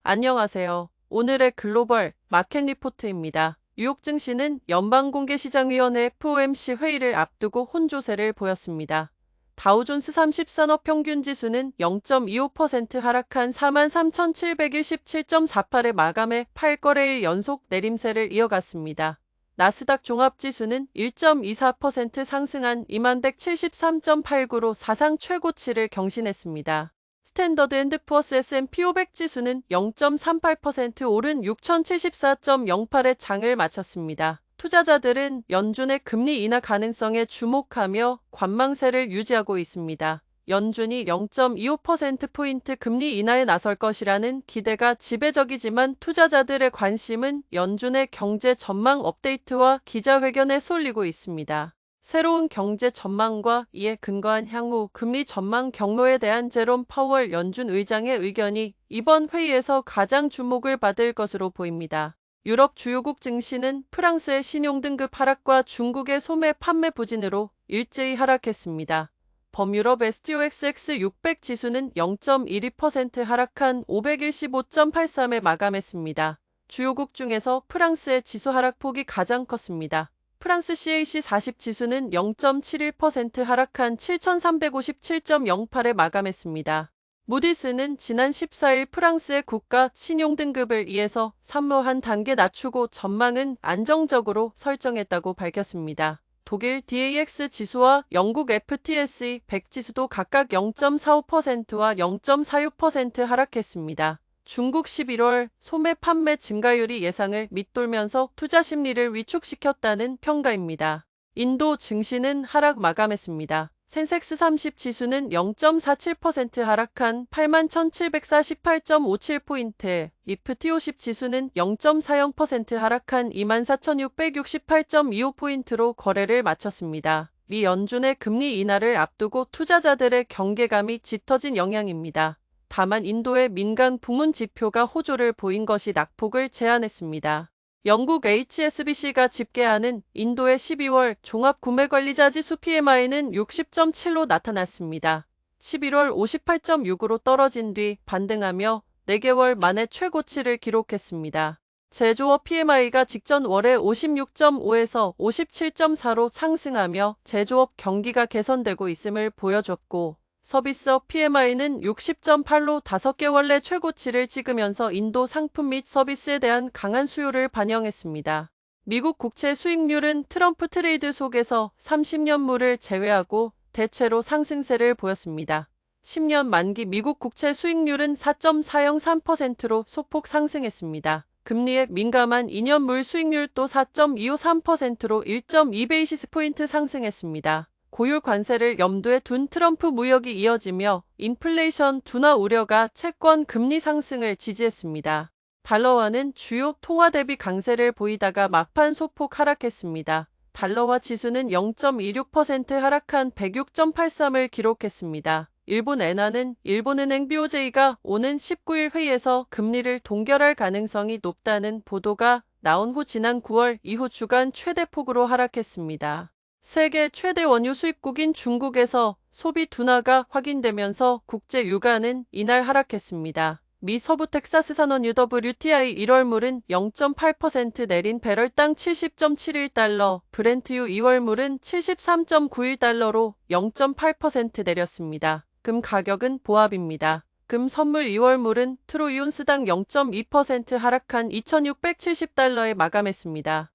안녕하세요. 오늘의 글로벌 마켓 리포트입니다. 뉴욕 증시는 연방공개시장위원회 FOMC 회의를 앞두고 혼조세를 보였습니다. 다우존스 30산업 평균 지수는 0.25% 하락한 43,717.48에 마감해 8거래일 연속 내림세를 이어갔습니다. 나스닥 종합지수는 1.24% 상승한 2173.89로 사상 최고치를 경신했습니다. 스탠더드 앤드 푸어스 S&P 500 지수는 0.38% 오른 6074.08의 장을 마쳤습니다. 투자자들은 연준의 금리 인하 가능성에 주목하며 관망세를 유지하고 있습니다. 연준이 0.25%포인트 금리 인하에 나설 것이라는 기대가 지배적이지만 투자자들의 관심은 연준의 경제 전망 업데이트와 기자회견에 쏠리고 있습니다. 새로운 경제 전망과 이에 근거한 향후 금리 전망 경로에 대한 제롬 파월 연준 의장의 의견이 이번 회의에서 가장 주목을 받을 것으로 보입니다. 유럽 주요국 증시는 프랑스의 신용등급 하락과 중국의 소매 판매 부진으로 일제히 하락했습니다. 범유럽 STOXX 600 지수는 0.12% 하락한 515.83에 마감했습니다. 주요국 중에서 프랑스의 지수 하락폭이 가장 컸습니다. 프랑스 CAC 40 지수는 0.71% 하락한 7,357.08에 마감했습니다. 무디스는 지난 14일 프랑스의 국가 신용등급을 2에서 3로 한 단계 낮추고 전망은 안정적으로 설정했다고 밝혔습니다. 독일 DAX 지수와 영국 FTSE 100 지수도 각각 0.45%와 0.46% 하락했습니다. 중국 11월 소매 판매 증가율이 예상을 밑돌면서 투자 심리를 위축시켰다는 평가입니다. 인도 증시는 하락 마감했습니다. 센섹스 30 지수는 0.47% 하락한 81,748.57포인트, 니프티 50 지수는 0.40% 하락한 24,668.25포인트로 거래를 마쳤습니다. 미 연준의 금리 인하를 앞두고 투자자들의 경계감이 짙어진 영향입니다. 다만 인도의 민간 부문 지표가 호조를 보인 것이 낙폭을 제한했습니다. 영국 HSBC가 집계하는 인도의 12월 종합구매관리자 지수 PMI는 60.7로 나타났습니다. 11월 58.6으로 떨어진 뒤 반등하며 4개월 만에 최고치를 기록했습니다. 제조업 PMI가 직전 월에 56.5에서 57.4로 상승하며 제조업 경기가 개선되고 있음을 보여줬고 서비스업 PMI는 60.8로 5개월 내 최고치를 찍으면서 인도 상품 및 서비스에 대한 강한 수요를 반영했습니다. 미국 국채 수익률은 트럼프 트레이드 속에서 30년물을 제외하고 대체로 상승세를 보였습니다. 10년 만기 미국 국채 수익률은 4.403%로 소폭 상승했습니다. 금리에 민감한 2년물 수익률도 4.253%로 1.2베이시스포인트 상승했습니다. 고율 관세를 염두에 둔 트럼프 무역이 이어지며 인플레이션 둔화 우려가 채권 금리 상승을 지지했습니다. 달러화는 주요 통화 대비 강세를 보이다가 막판 소폭 하락했습니다. 달러화 지수는 0.26% 하락한 106.83을 기록했습니다. 일본 엔화는 일본은행 BOJ가 오는 19일 회의에서 금리를 동결할 가능성이 높다는 보도가 나온 후 지난 9월 이후 주간 최대폭으로 하락했습니다. 세계 최대 원유 수입국인 중국에서 소비 둔화가 확인되면서 국제 유가는 이날 하락했습니다. 미 서부 텍사스 산원 UWTI 1월물은 0.8% 내린 배럴당 70.71달러, 브렌트유 2월물은 73.91달러로 0.8% 내렸습니다. 금 가격은 보합입니다. 금 선물 2월물은 트로이온스당 0.2% 하락한 2,670달러에 마감했습니다.